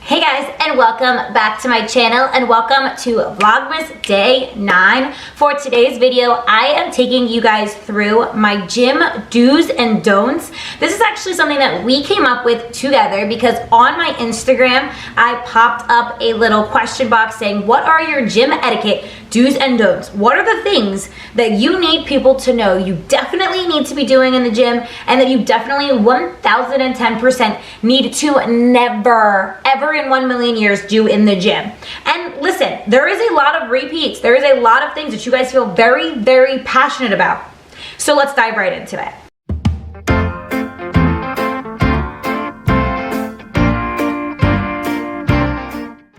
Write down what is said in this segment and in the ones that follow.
Hey guys, and welcome back to my channel, and welcome to Vlogmas Day 9. For today's video, I am taking you guys through my gym do's and don'ts. This is actually something that we came up with together because on my Instagram, I popped up a little question box saying, what are your gym etiquette do's and don'ts? What are the things that you need people to know you definitely need to be doing in the gym, and that you definitely 1010% need to never, ever in 1 million years do in the gym? And listen, there is a lot of repeats. There is a lot of things that you guys feel very, very passionate about. So let's dive right into it.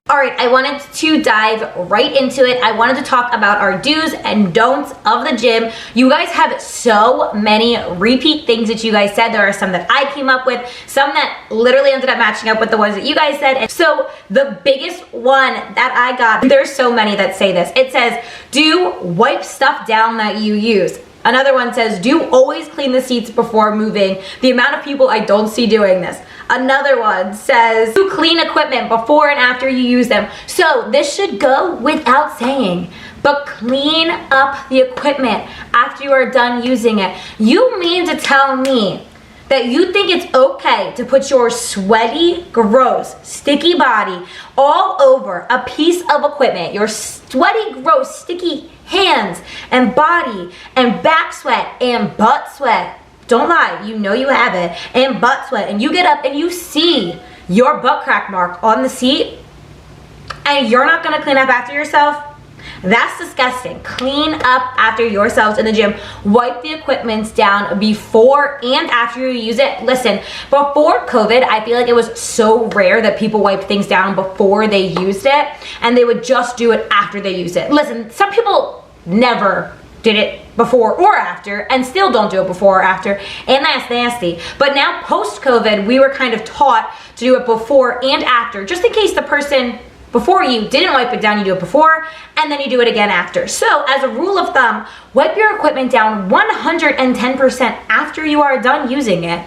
Alright, I wanted to dive right into it. I wanted to talk about our do's and don'ts of the gym. You guys have so many repeat things that you guys said. There are some that I came up with, some that literally ended up matching up with the ones that you guys said. And so the biggest one that I got, there's so many that say this. It says, do wipe stuff down that you use. Another one says, do always clean the seats before moving. The amount of people I don't see doing this. Another one says, do clean equipment before and after you use them. So this should go without saying, but clean up the equipment after you are done using it. You mean to tell me that you think it's okay to put your sweaty, gross, sticky body all over a piece of equipment, your sweaty, gross, sticky hands and body and back sweat and butt sweat? Don't lie, you know you have it, and butt sweat, and you get up and you see your butt crack mark on the seat, and you're not gonna clean up after yourself? That's disgusting. Clean up after yourselves in the gym. Wipe the equipment down before and after you use it. Listen, before COVID, I feel like it was so rare that people wiped things down before they used it, and they would just do it after they used it. Listen, some people never did it before or after and still don't do it before or after, and that's nasty. But now post-COVID, we were kind of taught to do it before and after, just in case the person before you didn't wipe it down. You do it before and then you do it again after. So as a rule of thumb, wipe your equipment down 110% after you are done using it.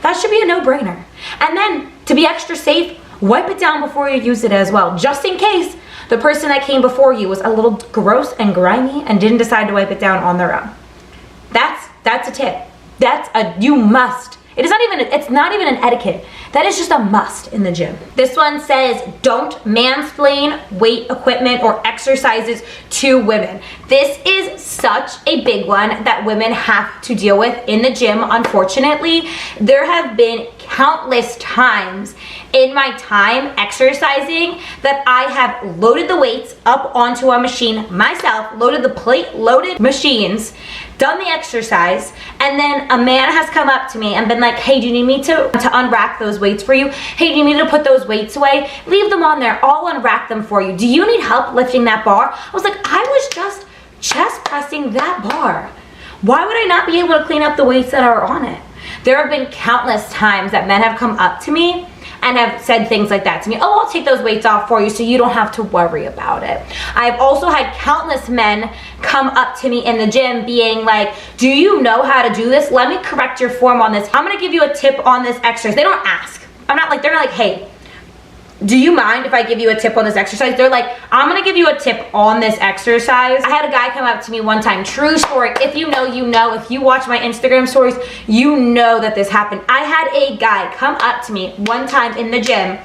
That should be a no-brainer. And then to be extra safe, wipe it down before you use it as well, just in case the person that came before you was a little gross and grimy and didn't decide to wipe it down on their own. That's a tip. You must. It's not even an etiquette. That is just a must in the gym. This one says, don't mansplain weight equipment or exercises to women. This is such a big one that women have to deal with in the gym, unfortunately. There have been countless times in my time exercising that I have loaded the weights up onto a machine myself, loaded the plate, loaded machines, done the exercise, and then a man has come up to me and been like, hey, do you need me to unrack those weights for you? Hey, do you need me to put those weights away? Leave them on there, I'll unrack them for you. Do you need help lifting that bar? I was like, I was just chest pressing that bar. Why would I not be able to clean up the weights that are on it? There have been countless times that men have come up to me and have said things like that to me. Oh, I'll take those weights off for you so you don't have to worry about it. I've also had countless men come up to me in the gym being like, do you know how to do this? Let me correct your form on this. I'm gonna give you a tip on this exercise. They don't ask. They're not like, hey, do you mind if I give you a tip on this exercise? They're like, I'm gonna give you a tip on this exercise. I had a guy come up to me one time, true story. If you know, you know. If you watch my Instagram stories, you know that this happened. I had a guy come up to me one time in the gym.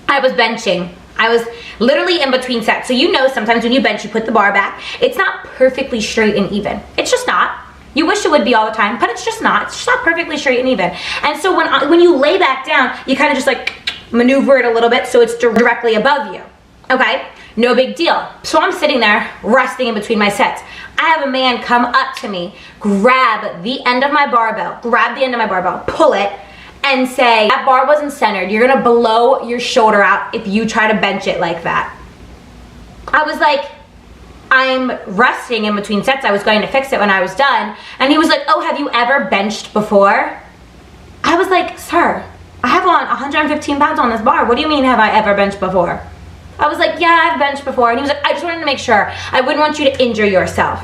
I was benching. I was literally in between sets. So you know sometimes when you bench, you put the bar back. It's not perfectly straight and even. It's just not. You wish it would be all the time, but it's just not. It's just not perfectly straight and even. And so when you lay back down, you kind of just like maneuver it a little bit so it's directly above you. Okay, no big deal. So I'm sitting there resting in between my sets. I have a man come up to me, grab the end of my barbell, pull it, and say, that bar wasn't centered. You're gonna blow your shoulder out if you try to bench it like that. I was like, I'm resting in between sets. I was going to fix it when I was done. And he was like, oh, have you ever benched before? I was like, sir, I have on 115 pounds on this bar. What do you mean, have I ever benched before? I was like, yeah, I've benched before. And he was like, I just wanted to make sure. I wouldn't want you to injure yourself.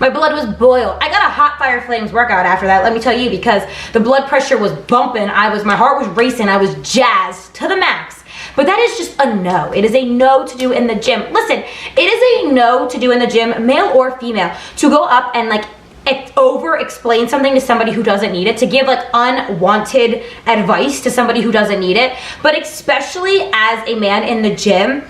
My blood was boiled. I got hot fire flames workout after that, let me tell you, because the blood pressure was bumping. My heart was racing. I was jazzed to the max. But that is just a no. It is a no to do in the gym. Listen, it is a no to do in the gym, male or female, to go up and like over explain something to somebody who doesn't need it, to give like unwanted advice to somebody who doesn't need it. But especially as a man in the gym,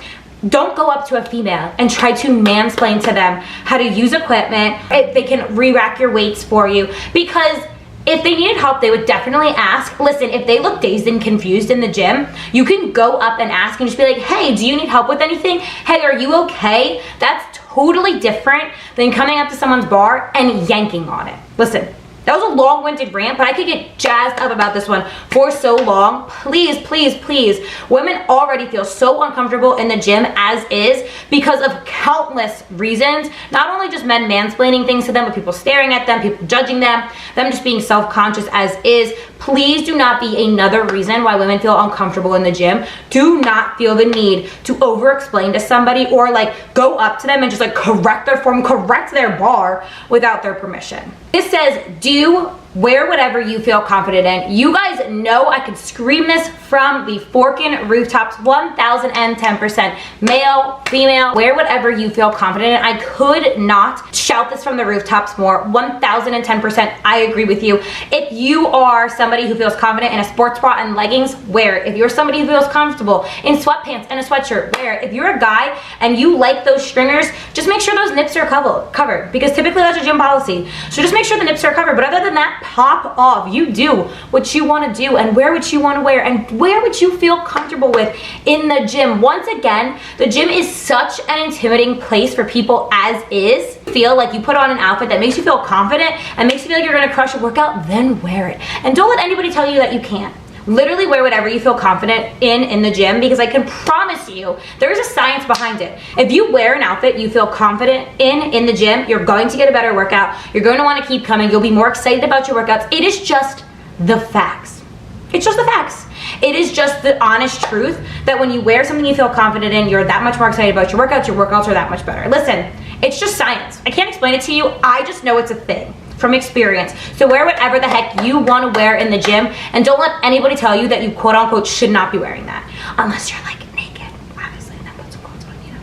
don't go up to a female and try to mansplain to them how to use equipment. If they can re-rack your weights for you, because if they needed help, they would definitely ask. Listen, if they look dazed and confused in the gym, you can go up and ask and just be like, hey, do you need help with anything? Hey, are you okay? That's totally different than coming up to someone's bar and yanking on it. Listen, that was a long-winded rant, but I could get jazzed up about this one for so long. Please, please, please. Women already feel so uncomfortable in the gym as is because of countless reasons. Not only just men mansplaining things to them, but people staring at them, people judging them just being self-conscious as is. Please do not be another reason why women feel uncomfortable in the gym. Do not feel the need to over-explain to somebody or like go up to them and just like correct their form, correct their bar without their permission. This says, do wear whatever you feel confident in. You guys know I could scream this from the forkin' rooftops 1010%. Male, female, wear whatever you feel confident in. I could not shout this from the rooftops more. 1010%. I agree with you. If you are somebody who feels confident in a sports bra and leggings, wear it. If you're somebody who feels comfortable in sweatpants and a sweatshirt, wear it. If you're a guy and you like those stringers, just make sure those nips are covered, because typically that's a gym policy. So just make sure the nips are covered. But other than that, pop off. You do what you want to do and wear what you want to wear and wear what you feel comfortable with in the gym. Once again, the gym is such an intimidating place for people as is. Feel like you put on an outfit that makes you feel confident and makes you feel like you're going to crush a workout, then wear it. And don't let anybody tell you that you can't. Literally wear whatever you feel confident in the gym, because I can promise you there's a science behind it. If you wear an outfit you feel confident in the gym, you're going to get a better workout. You're going to want to keep coming. You'll be more excited about your workouts. It is just the facts. It's just the facts. It is just the honest truth that when you wear something you feel confident in, you're that much more excited about your workouts are that much better. Listen, it's just science. I can't explain it to you. I just know it's a thing from experience. So wear whatever the heck you want to wear in the gym, and don't let anybody tell you that you quote unquote should not be wearing that, unless you're like naked. Obviously, then put some clothes on, you know.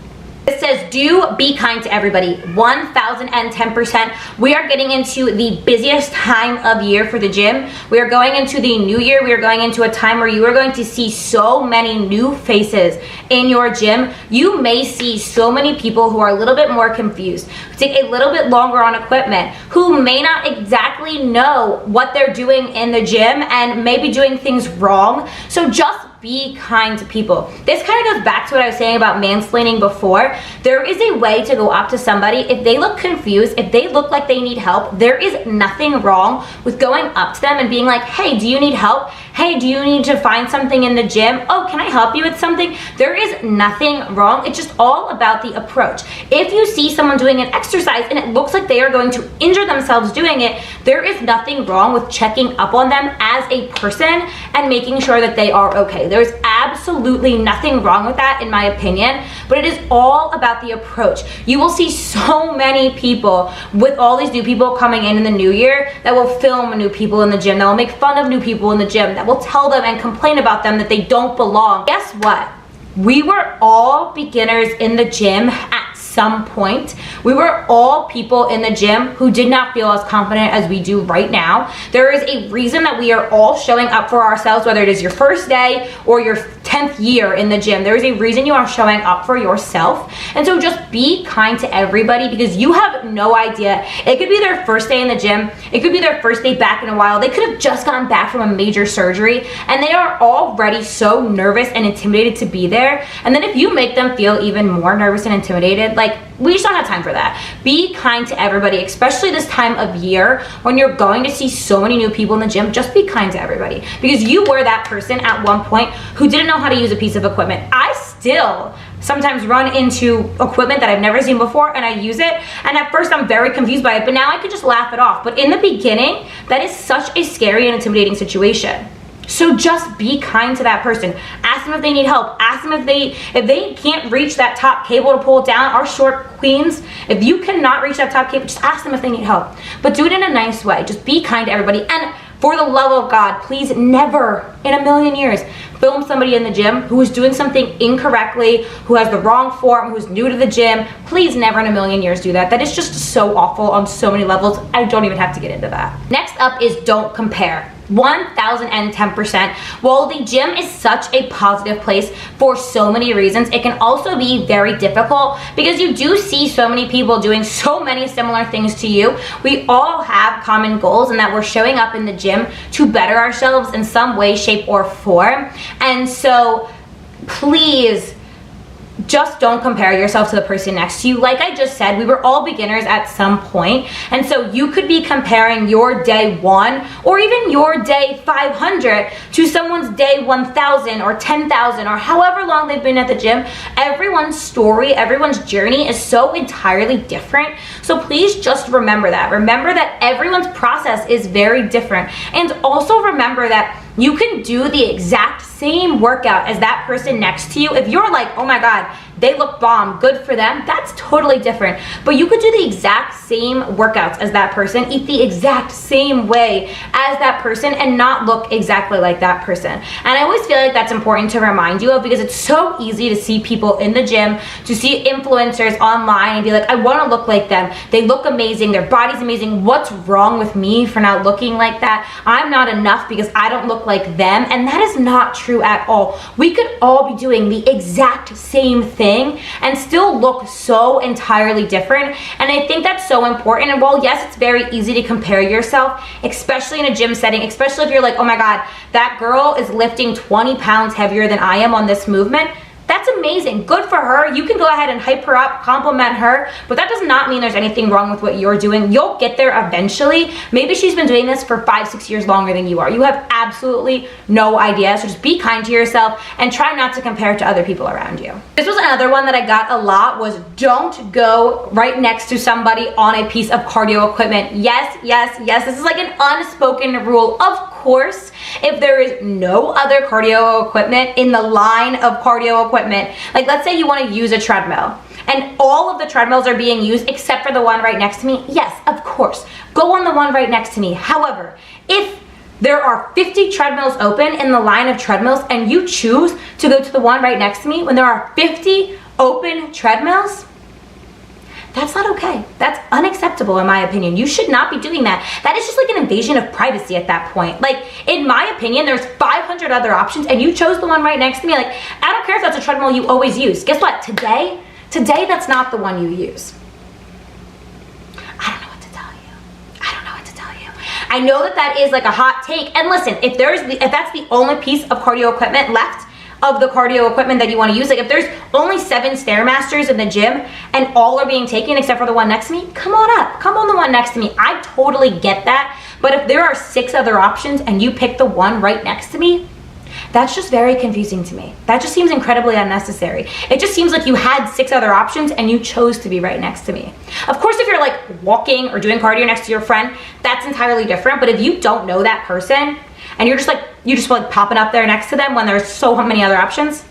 It says, do be kind to everybody. 1010%. We are getting into the busiest time of year for the gym. We are going into the new year. We are going into a time where you are going to see so many new faces in your gym. You may see so many people who are a little bit more confused, who take a little bit longer on equipment, who may not exactly know what they're doing in the gym and may be doing things wrong. So just be kind to people. This kind of goes back to what I was saying about mansplaining before. There is a way to go up to somebody. If they look confused, if they look like they need help, there is nothing wrong with going up to them and being like, hey, do you need help? Hey, do you need to find something in the gym? Oh, can I help you with something? There is nothing wrong. It's just all about the approach. If you see someone doing an exercise and it looks like they are going to injure themselves doing it, there is nothing wrong with checking up on them as a person and making sure that they are okay. There's absolutely nothing wrong with that, in my opinion, but it is all about the approach. You will see so many people with all these new people coming in the new year that will film new people in the gym, that will make fun of new people in the gym, that will tell them and complain about them that they don't belong. Guess what? We were all beginners in the gym at some point. We were all people in the gym who did not feel as confident as we do right now. There is a reason that we are all showing up for ourselves, whether it is your first day or your 10th year in the gym. There is a reason you are showing up for yourself. And so just be kind to everybody, because you have no idea. It could be their first day in the gym. It could be their first day back in a while. They could have just gotten back from a major surgery and they are already so nervous and intimidated to be there. And then if you make them feel even more nervous and intimidated, like, we just don't have time for that. Be kind to everybody, especially this time of year when you're going to see so many new people in the gym. Just be kind to everybody, because you were that person at one point who didn't know how to use a piece of equipment. I still sometimes run into equipment that I've never seen before and I use it, and at first I'm very confused by it, but now I can just laugh it off. But in the beginning, that is such a scary and intimidating situation. So just be kind to that person. Ask them if they need help. Ask them if they can't reach that top cable to pull it down. Our short queens, if you cannot reach that top cable, just ask them if they need help. But do it in a nice way. Just be kind to everybody. And for the love of God, please never in a million years film somebody in the gym who is doing something incorrectly, who has the wrong form, who's new to the gym. Please never in a million years do that. That is just so awful on so many levels. I don't even have to get into that. Next up is don't compare. 1010%. While the gym is such a positive place for so many reasons, it can also be very difficult because you do see so many people doing so many similar things to you. We all have common goals, and that we're showing up in the gym to better ourselves in some way, shape, or form. And so please, just don't compare yourself to the person next to you. Like I just said, we were all beginners at some point, and so you could be comparing your day 1 or even your day 500 to someone's day 1,000 or 10,000 or however long they've been at the gym. Everyone's story, everyone's journey is so entirely different. So please just remember that. Remember that everyone's process is very different, and also remember that you can do the exact same workout as that person next to you. If you're like, oh my God, they look bomb, good for them, that's totally different. But you could do the exact same workouts as that person, eat the exact same way as that person, and not look exactly like that person. And I always feel like that's important to remind you of, because it's so easy to see people in the gym, to see influencers online and be like, I want to look like them. They look amazing, their body's amazing. What's wrong with me for not looking like that? I'm not enough because I don't look like them. And that is not true at all. We could all be doing the exact same thing and still look so entirely different. And I think that's so important. And while yes, it's very easy to compare yourself, especially in a gym setting, especially if you're like, oh my God, that girl is lifting 20 pounds heavier than I am on this movement. That's amazing. Good for her. You can go ahead and hype her up, compliment her, but that does not mean there's anything wrong with what you're doing. You'll get there eventually. Maybe she's been doing this for 5-6 years longer than you are. You have absolutely no idea. So just be kind to yourself and try not to compare to other people around you. This was another one that I got a lot, was don't go right next to somebody on a piece of cardio equipment. Yes, yes, yes. This is like an unspoken rule. Of course, if there is no other cardio equipment in the line of cardio equipment, like let's say you want to use a treadmill and all of the treadmills are being used except for the one right next to me, yes, of course, go on the one right next to me. However, if there are 50 treadmills open in the line of treadmills and you choose to go to the one right next to me when there are 50 open treadmills, that's not okay. That's unacceptable in my opinion. You should not be doing that. That is just like an invasion of privacy at that point. Like, in my opinion, there's 500 other options and you chose the one right next to me. Like, I don't care if that's a treadmill you always use. Guess what? Today that's not the one you use. I don't know what to tell you. I don't know what to tell you. I know that is like a hot take. And listen, if that's the only piece of cardio equipment left of the cardio equipment that you want to use, like if there's only 7 Stairmasters in the gym and all are being taken except for the one next to me, come on up, come on the one next to me. I totally get that. But if there are 6 other options and you pick the one right next to me, that's just very confusing to me. That just seems incredibly unnecessary. It just seems like you had 6 other options and you chose to be right next to me. Of course, if you're like walking or doing cardio next to your friend, that's entirely different. But if you don't know that person and you're just like popping up there next to them when there's so many other options,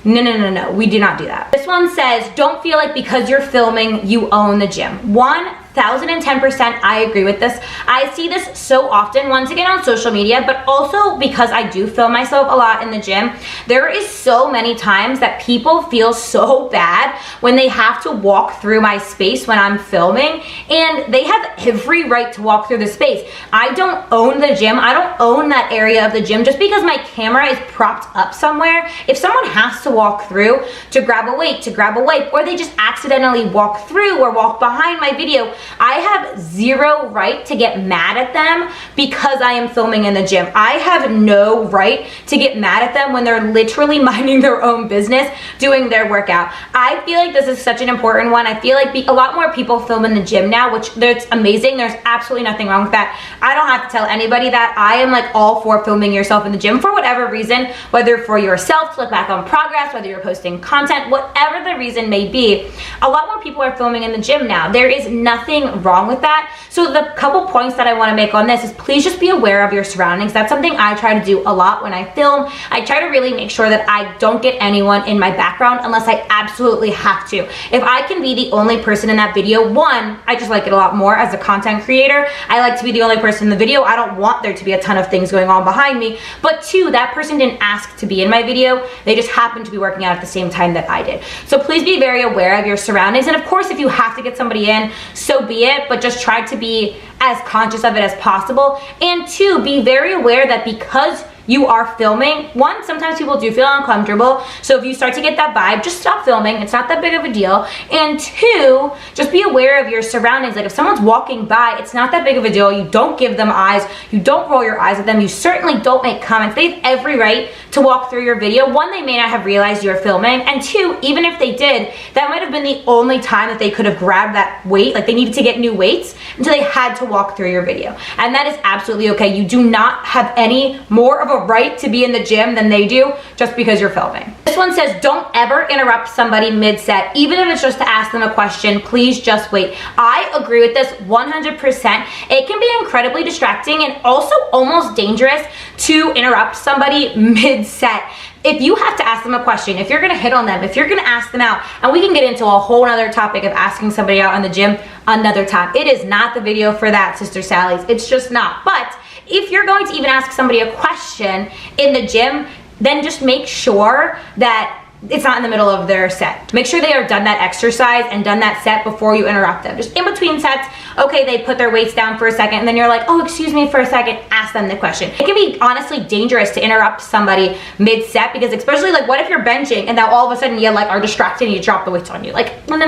no, we do not do that. This one says, don't feel like because you're filming, you own the gym. 1010%, I agree with this. I see this so often, once again on social media, but also because I do film myself a lot in the gym. There is so many times that people feel so bad when they have to walk through my space when I'm filming, and they have every right to walk through the space. I don't own the gym. I don't own that area of the gym just because my camera is propped up somewhere. If someone has to walk through to grab a weight, to grab a wipe, or they just accidentally walk through or walk behind my video, I have zero right to get mad at them because I am filming in the gym. I have no right to get mad at them when they're literally minding their own business, doing their workout. I feel like this is such an important one. I feel like a lot more people film in the gym now, which that's amazing. There's absolutely nothing wrong with that. I don't have to tell anybody that. I am like all for filming yourself in the gym for whatever reason, whether for yourself to look back on progress, whether you're posting content, whatever the reason may be. A lot more people are filming in the gym now. There is nothing nothing wrong with that. So the couple points that I want to make on this is please just be aware of your surroundings. That's something I try to do a lot when I film. I try to really make sure that I don't get anyone in my background unless I absolutely have to. If I can be the only person in that video, one, I just like it a lot more as a content creator. I like to be the only person in the video. I don't want there to be a ton of things going on behind me. But two, that person didn't ask to be in my video. They just happened to be working out at the same time that I did. So please be very aware of your surroundings. And of course, if you have to get somebody in, so be it, but just try to be as conscious of it as possible. And two, be very aware that because you are filming, one, sometimes people do feel uncomfortable. So if you start to get that vibe, just stop filming. It's not that big of a deal. And two, just be aware of your surroundings. Like if someone's walking by, it's not that big of a deal. You don't give them eyes. You don't roll your eyes at them. You certainly don't make comments. They have every right to walk through your video. One, they may not have realized you're filming. And two, even if they did, that might have been the only time that they could have grabbed that weight. Like they needed to get new weights until they had to walk through your video. And that is absolutely okay. You do not have any more of a right to be in the gym than they do just because you're filming. This one says, don't ever interrupt somebody mid-set, even if it's just to ask them a question. Please just wait. I agree with this 100%. It can be incredibly distracting and also almost dangerous to interrupt somebody mid-set. If you have to ask them a question, if you're gonna hit on them, if you're gonna ask them out, and we can get into a whole other topic of asking somebody out in the gym another time. It is not the video for that, Sister Sally's. It's just not. But if you're going to even ask somebody a question in the gym, then just make sure that it's not in the middle of their set. Make sure they are done that exercise and done that set before you interrupt them. Just in between sets, okay, they put their weights down for a second and then you're like, oh, excuse me for a second, ask them the question. It can be honestly dangerous to interrupt somebody mid-set because especially like what if you're benching and now all of a sudden you like are distracted and you drop the weights on you. Like, no.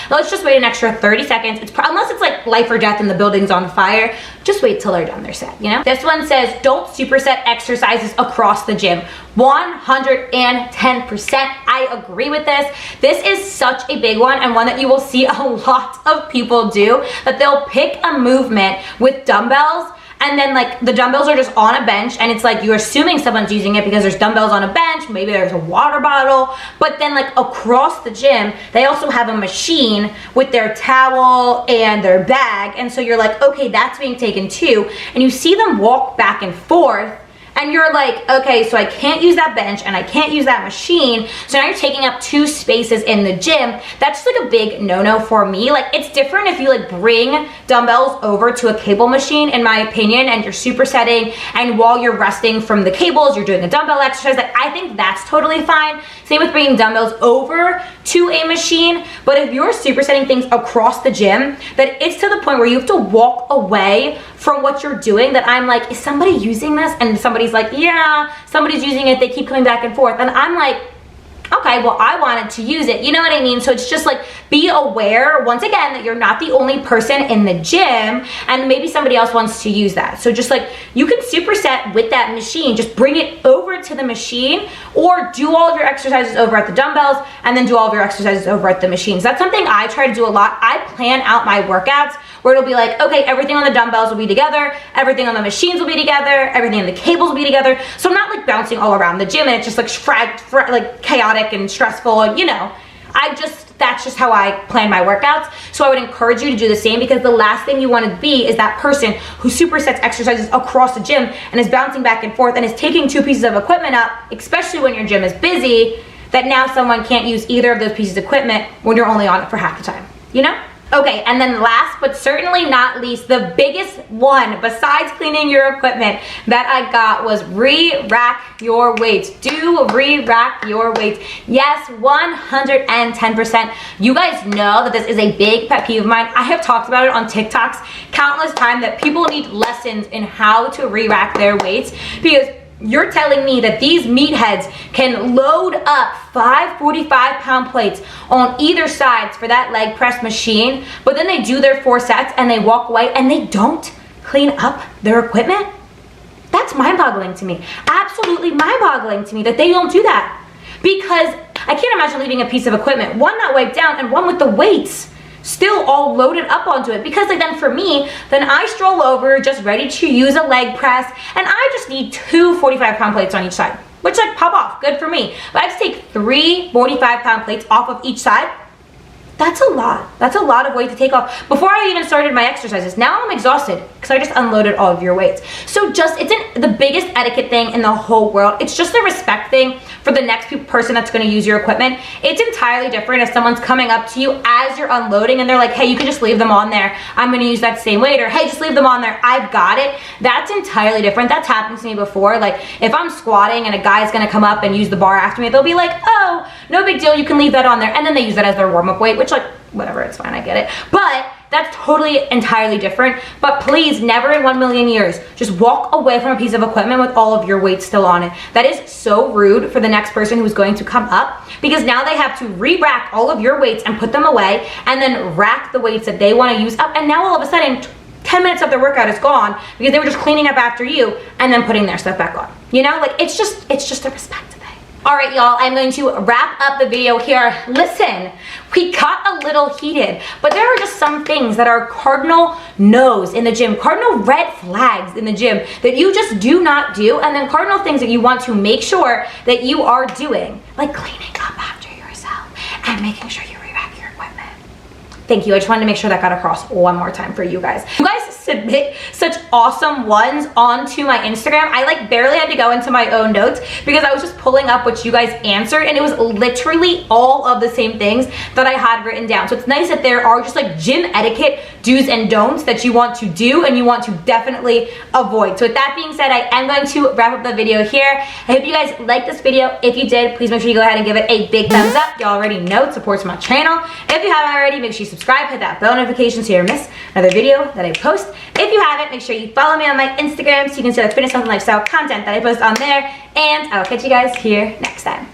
Let's just wait an extra 30 seconds. Unless it's like life or death and the building's on fire, just wait till they're done their set, you know? This one says, don't superset exercises across the gym. 110%. I agree with this. This is such a big one and one that you will see a lot of people do, that they'll pick a movement with dumbbells and then like the dumbbells are just on a bench and it's like you're assuming someone's using it because there's dumbbells on a bench, maybe there's a water bottle, but then like across the gym they also have a machine with their towel and their bag, and so you're like, okay, that's being taken too, and you see them walk back and forth. And you're like, okay, so I can't use that bench and I can't use that machine. So now you're taking up 2 spaces in the gym. That's just like a big no-no for me. Like it's different if you like bring dumbbells over to a cable machine, in my opinion, and you're supersetting, and while you're resting from the cables, you're doing a dumbbell exercise. Like I think that's totally fine. Same with bringing dumbbells over to a machine. But if you're supersetting things across the gym, that it's to the point where you have to walk away from what you're doing, that I'm like, is somebody using this? And somebody's like, yeah, somebody's using it, they keep coming back and forth. And I'm like, okay, well, I wanted to use it. You know what I mean? So it's just like, be aware, once again, that you're not the only person in the gym and maybe somebody else wants to use that. So just like, you can superset with that machine, just bring it over to the machine or do all of your exercises over at the dumbbells and then do all of your exercises over at the machines. That's something I try to do a lot. I plan out my workouts where it'll be like, okay, everything on the dumbbells will be together, everything on the machines will be together, everything on the cables will be together. So I'm not like bouncing all around the gym and it's just like like chaotic and stressful, and you know, that's just how I plan my workouts. So I would encourage you to do the same, because the last thing you want to be is that person who supersets exercises across the gym and is bouncing back and forth and is taking 2 pieces of equipment up, especially when your gym is busy, that now someone can't use either of those pieces of equipment when you're only on it for half the time, you know? Okay, and then last but certainly not least, the biggest one besides cleaning your equipment that I got was re-rack your weights. Do re-rack your weights. Yes, 110%. You guys know that this is a big pet peeve of mine. I have talked about it on TikToks countless times, that people need lessons in how to re-rack their weights, because you're telling me that these meatheads can load up 5 45-pound plates on either sides for that leg press machine, but then they do their 4 sets and they walk away and they don't clean up their equipment? That's mind-boggling to me. Absolutely mind-boggling to me that they don't do that. Because I can't imagine leaving a piece of equipment, one not wiped down and one with the weights still all loaded up onto it. Because like then for me, then I stroll over just ready to use a leg press and I just need 2 45-pound plates on each side, which like pop off, good for me. But I have to take 3 45-pound plates off of each side. That's a lot. That's a lot of weight to take off. Before I even started my exercises, now I'm exhausted because I just unloaded all of your weights. So it's the biggest etiquette thing in the whole world. It's just a respect thing for the next person that's going to use your equipment. It's entirely different if someone's coming up to you as you're unloading and they're like, hey, you can just leave them on there. I'm going to use that same weight. Or hey, just leave them on there. I've got it. That's entirely different. That's happened to me before. Like if I'm squatting and a guy's going to come up and use the bar after me, they'll be like, oh, no big deal. You can leave that on there. And then they use that as their warm-up weight, which like, whatever, it's fine, I get it. But that's totally entirely different. But please, never in 1,000,000 years, just walk away from a piece of equipment with all of your weight still on it. That is so rude for the next person who's going to come up, because now they have to re-rack all of your weights and put them away and then rack the weights that they want to use up. And now all of a sudden, 10 minutes of their workout is gone because they were just cleaning up after you and then putting their stuff back on. You know, like it's just a respect thing. All right, y'all, I'm going to wrap up the video here. Listen, we got a little heated, but there are just some things that are cardinal no's in the gym, cardinal red flags in the gym that you just do not do, and then cardinal things that you want to make sure that you are doing, like cleaning up after yourself and making sure you re-rack your equipment. Thank you. I just wanted to make sure that got across one more time for you guys. You guys submit such awesome ones onto my Instagram. I like barely had to go into my own notes because I was just pulling up what you guys answered, and it was literally all of the same things that I had written down. So it's nice that there are just like gym etiquette do's and don'ts that you want to do and you want to definitely avoid. So with that being said, I am going to wrap up the video here. I hope you guys liked this video. If you did, please make sure you go ahead and give it a big thumbs up. You already know it supports my channel. If you haven't already, make sure you subscribe, hit that bell notification so you don't miss another video that I post. If you haven't, make sure you follow me on my Instagram so you can see the fitness, health, and lifestyle content that I post on there. And I will catch you guys here next time.